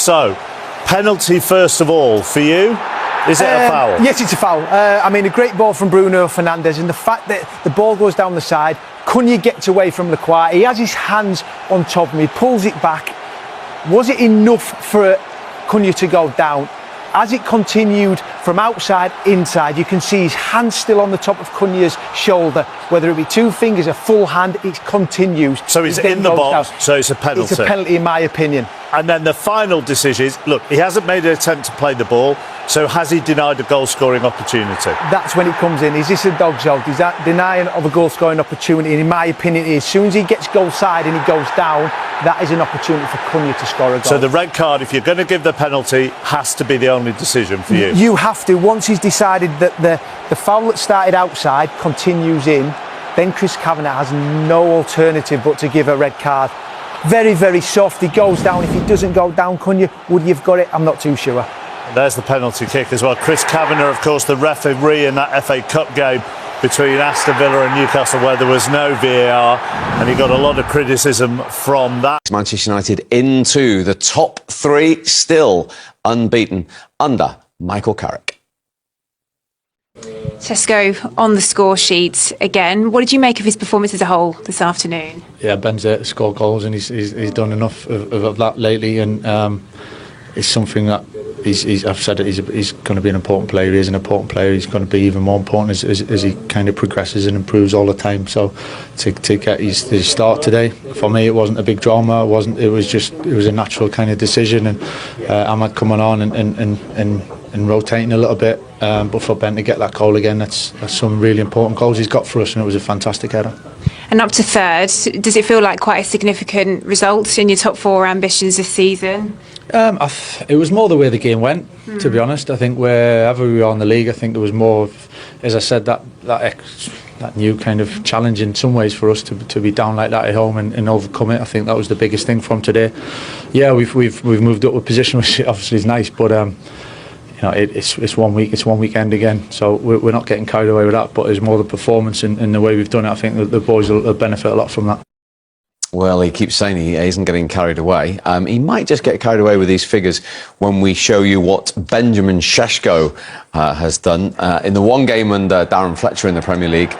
So, penalty first of all for you. Is it a foul? Yes, it's a foul. I mean, a great ball from Bruno Fernandes, and the fact that the ball goes down the side, Cunha gets away from Lacroix. He has his hands on top of him. He pulls it back. Was it enough for Cunha to go down? As it continued from outside, inside, you can see his hand still on the top of Cunha's shoulder. Whether it be two fingers, a full hand, it continues. So he's in the box, down. so it's a penalty. It's a penalty in my opinion. And then the final decision is, look, he hasn't made an attempt to play the ball, so has he denied a goal-scoring opportunity? That's when it comes in. Is this a dog's out? Is that denying of a goal-scoring opportunity? And in my opinion, as soon as he gets goal side and he goes down, that is an opportunity for Cunha to score a goal. So the red card, if you're going to give the penalty, has to be the only decision for you. You have to. Once he's decided that the foul that started outside continues in, then Chris Kavanagh has no alternative but to give a red card. Very, very soft. He goes down. If he doesn't go down, Cunha, would he have got it? I'm not too sure. There's the penalty kick as well. Chris Kavanagh, of course, the referee in that FA Cup game between Aston Villa and Newcastle where there was no VAR, and he got a lot of criticism from that. Manchester United into the top three, still unbeaten under Michael Carrick. Tesco on the score sheet again. What did you make of his performance as a whole this afternoon? Yeah, Ben's scored goals and he's done enough of that lately, and it's something that I've said it, he's going to be an important player. He is an important player. He's going to be even more important as he kind of progresses and improves all the time. So to get his start today, for me, it wasn't a big drama. It was a natural kind of decision, and Ahmad coming on and rotating a little bit. But for Ben to get that goal again, that's some really important goals he's got for us, and it was a fantastic header. And up to third, does it feel like quite a significant result in your top four ambitions this season? It was more the way the game went, to be honest. I think wherever we were in the league, I think there was more of, as I said, that new kind of challenge in some ways for us to be down like that at home and overcome it. I think that was the biggest thing from today. Yeah, we've moved up a position, which obviously is nice, but it's 1 week, it's one weekend again, so we're not getting carried away with that, but it's more the performance and the way we've done it. I think that the boys will benefit a lot from that. Well, he keeps saying he isn't getting carried away. He might just get carried away with these figures when we show you what Benjamin Šeško has done in the one game under Darren Fletcher in the Premier League,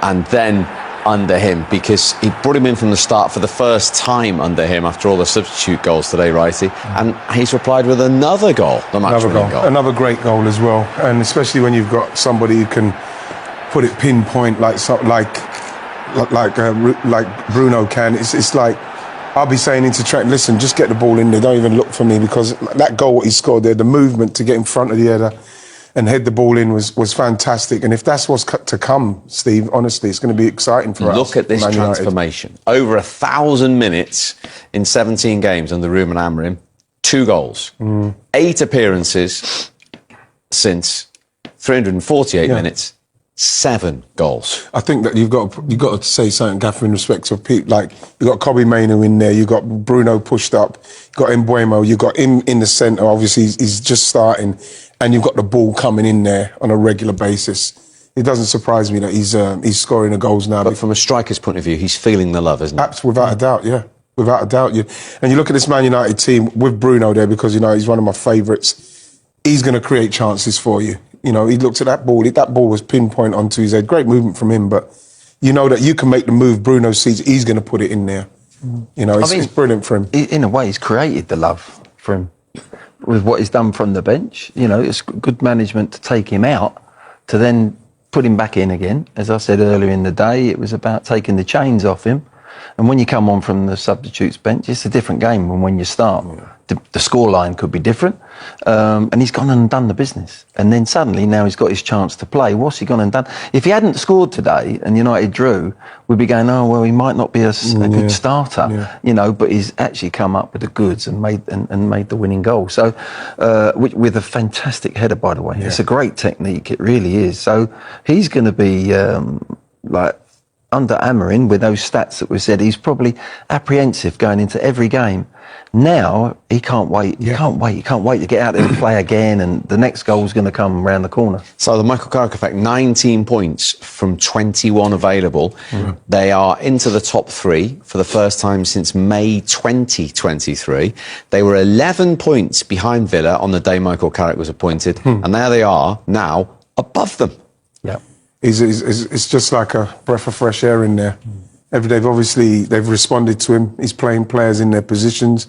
and then under him, because he brought him in from the start for the first time under him after all the substitute goals today, Righty, and he's replied with another goal, the match-winning goal. Another great goal as well, and especially when you've got somebody who can put it pinpoint like Bruno can. It's like, I'll be saying into Trent, listen, just get the ball in there, don't even look for me, because that goal what he scored there, the movement to get in front of the header and head the ball in was fantastic. And if that's what's to come, Steve, honestly, it's going to be exciting for us. Look at this transformation. Over 1,000 minutes in 17 games under Ruben Amorim, 2 goals, 8 appearances since 348 minutes. 7 goals. I think that you've got to say something, Gaffer, in respect of people. Like, you've got Kobbie Mainoo in there, you've got Bruno pushed up, you've got Mbeumo, you've got him in the centre, obviously he's just starting, and you've got the ball coming in there on a regular basis. It doesn't surprise me that he's scoring the goals now. But from a striker's point of view, he's feeling the love, isn't he? Absolutely, without a doubt, yeah. Without a doubt. And you look at this Man United team with Bruno there, because, he's one of my favourites. He's going to create chances for you. He looked at that ball. That ball was pinpoint onto his head. Great movement from him, but you know that you can make the move. Bruno sees he's going to put it in there. It's brilliant for him. In a way, he's created the love for him with what he's done from the bench. It's good management to take him out, to then put him back in again. As I said earlier in the day, it was about taking the chains off him. And when you come on from the substitutes bench, it's a different game than when you start. The scoreline could be different. And he's gone and done the business. And then suddenly, now he's got his chance to play. What's he gone and done? If he hadn't scored today and United drew, we'd be going, oh, well, he might not be a good starter, but he's actually come up with the goods and made the winning goal. So, with a fantastic header, by the way. Yeah. It's a great technique. It really is. So he's going to be, under Amorim, with those stats that we said, he's probably apprehensive going into every game. Now he can't wait. He can't wait. He can't wait to get out there and play again, and the next goal's going to come around the corner. So the Michael Carrick effect, 19 points from 21 available. They are into the top 3 for the first time since May 2023. They were 11 points behind Villa on the day Michael Carrick was appointed, and there they are now above them. Yeah, it's just like a breath of fresh air in there. They've responded to him. He's playing players in their positions.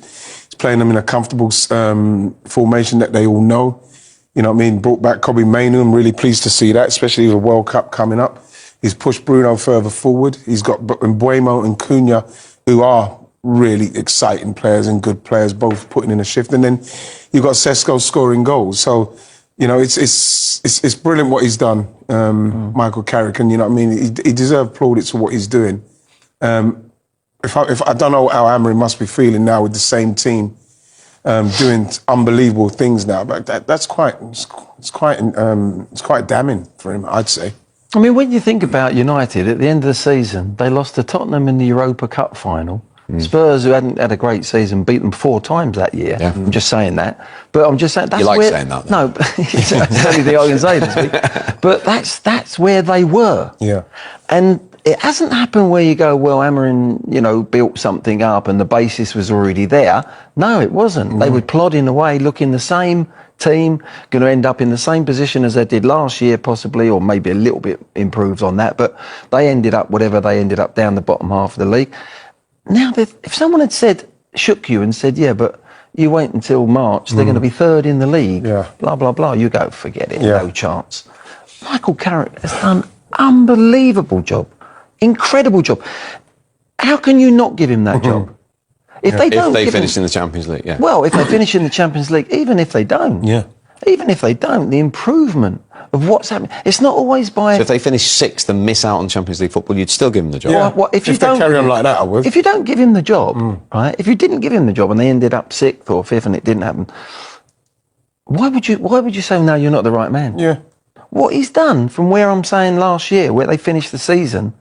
He's playing them in a comfortable formation that they all know. You know what I mean? Brought back Kobe Mainoo. I'm really pleased to see that, especially with the World Cup coming up. He's pushed Bruno further forward. He's got Mbeumo and Cunha, who are really exciting players and good players, both putting in a shift. And then you've got Sesko scoring goals. So, you know, it's brilliant what he's done, Michael Carrick. And, you know what I mean? He deserves plaudits for what he's doing. If I don't know how Amorim must be feeling now with the same team doing unbelievable things now, but that's quite damning for him, I'd say. I mean, when you think about United at the end of the season, they lost to Tottenham in the Europa Cup final. Spurs, who hadn't had a great season, beat them 4 times that year. Yeah. I'm just saying that, but I'm just saying that's saying that. No, it's the only thing I can say this week. But that's where they were. Yeah, and it hasn't happened where you go, well, Amorim, you know, built something up and the basis was already there. No, it wasn't. They were plodding away, looking the same team, going to end up in the same position as they did last year, possibly, or maybe a little bit improved on that. But they ended up, whatever they ended up, down the bottom half of the league. Now, if someone had shook you and said, yeah, but you wait until March, they're going to be 3rd in the league, blah, blah, blah, you go, forget it, no chance. Michael Carrick has done an unbelievable job. Incredible job. How can you not give him that job? If they finish in the Champions League, Well, if they finish in the Champions League, even if they don't, the improvement of what's happening, it's not always by. So if they finish 6th and miss out on Champions League football, you'd still give him the job. Yeah. Well, if they carry on like that, I would. If you don't give him the job, right? If you didn't give him the job and they ended up 6th or 5th and it didn't happen, why would you say no? You're not the right man. Yeah. What he's done from where I'm saying last year, where they finished the season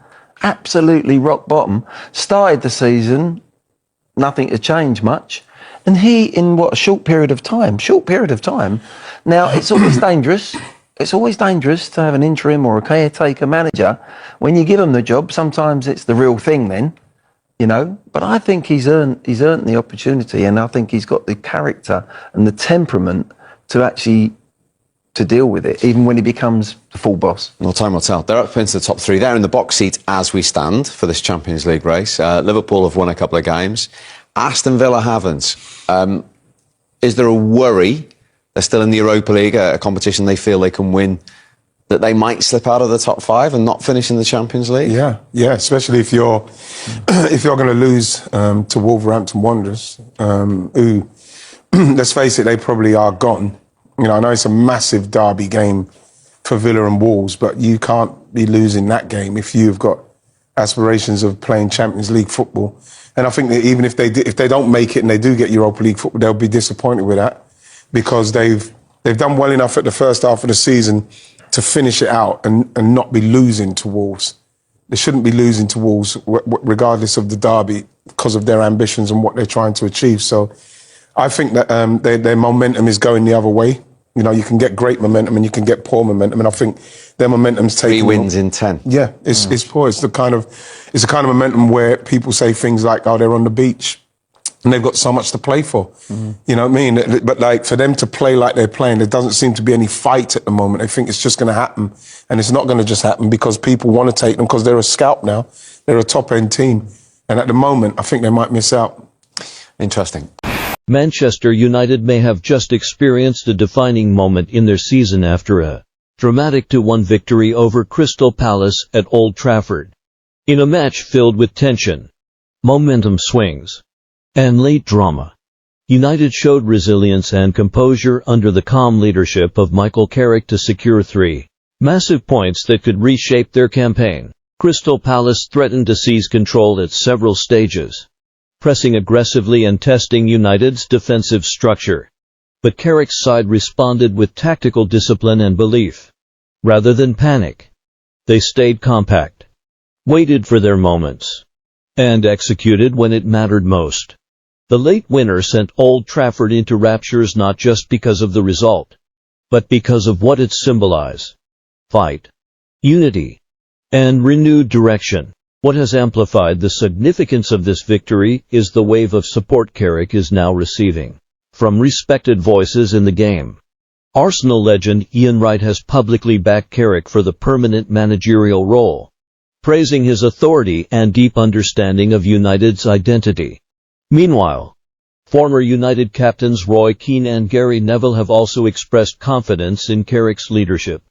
absolutely rock bottom, started the season, nothing to change much, and he, in a short period of time. Now, it's always dangerous. It's always dangerous to have an interim or a caretaker manager. When you give him the job, sometimes it's the real thing then, you know. But I think he's earned the opportunity, and I think he's got the character and the temperament to actually to deal with it, even when he becomes the full boss. Well, time will tell. They're up into the top 3. They're in the box seat as we stand for this Champions League race. Liverpool have won a couple of games. Aston Villa haven't. Is there a worry? They're still in the Europa League, a competition they feel they can win, that they might slip out of the top 5 and not finish in the Champions League? Yeah, especially if you're going to lose to Wolverhampton Wanderers, who, let's face it, they probably are gone. You know, I know it's a massive derby game for Villa and Wolves, but you can't be losing that game if you've got aspirations of playing Champions League football. And I think that even if they don't make it and they do get Europa League football, they'll be disappointed with that, because they've done well enough at the first half of the season to finish it out and not be losing to Wolves. They shouldn't be losing to Wolves regardless of the derby, because of their ambitions and what they're trying to achieve. So I think that their momentum is going the other way. You know, you can get great momentum and you can get poor momentum, and I think their momentum's taking 3 wins in 10. Yeah, it's poor. It's the kind of momentum where people say things like, "Oh, they're on the beach," and they've got so much to play for. You know what I mean? But like, for them to play like they're playing, there doesn't seem to be any fight at the moment. I think it's just going to happen, and it's not going to just happen because people want to take them, because they're a scalp now. They're a top end team, and at the moment, I think they might miss out. Interesting. Manchester United may have just experienced a defining moment in their season after a dramatic 2-1 victory over Crystal Palace at Old Trafford. In a match filled with tension, momentum swings, and late drama, United showed resilience and composure under the calm leadership of Michael Carrick to secure 3 massive points that could reshape their campaign. Crystal Palace threatened to seize control at several stages, pressing aggressively and testing United's defensive structure. But Carrick's side responded with tactical discipline and belief. Rather than panic, they stayed compact, waited for their moments, and executed when it mattered most. The late winner sent Old Trafford into raptures not just because of the result, but because of what it symbolized: fight, unity, and renewed direction. What has amplified the significance of this victory is the wave of support Carrick is now receiving from respected voices in the game. Arsenal legend Ian Wright has publicly backed Carrick for the permanent managerial role, praising his authority and deep understanding of United's identity. Meanwhile, former United captains Roy Keane and Garry Neville have also expressed confidence in Carrick's leadership,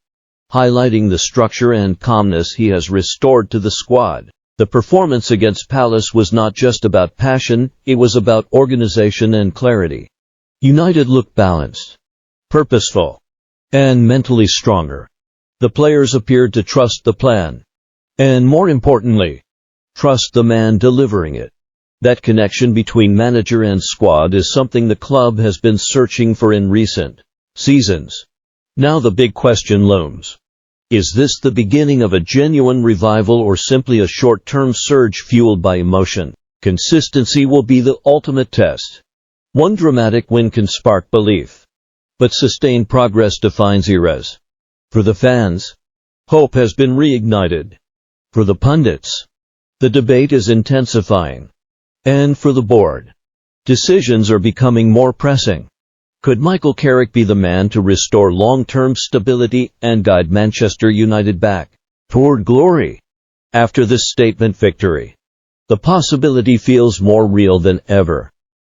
highlighting the structure and calmness he has restored to the squad. The performance against Palace was not just about passion, it was about organization and clarity. United looked balanced, purposeful, and mentally stronger. The players appeared to trust the plan, and more importantly, trust the man delivering it. That connection between manager and squad is something the club has been searching for in recent seasons. Now the big question looms. Is this the beginning of a genuine revival or simply a short-term surge fueled by emotion? Consistency will be the ultimate test. One dramatic win can spark belief, but sustained progress defines eras. For the fans, hope has been reignited. For the pundits, the debate is intensifying. And for the board, decisions are becoming more pressing. Could Michael Carrick be the man to restore long-term stability and guide Manchester United back toward glory? After this statement victory, the possibility feels more real than ever.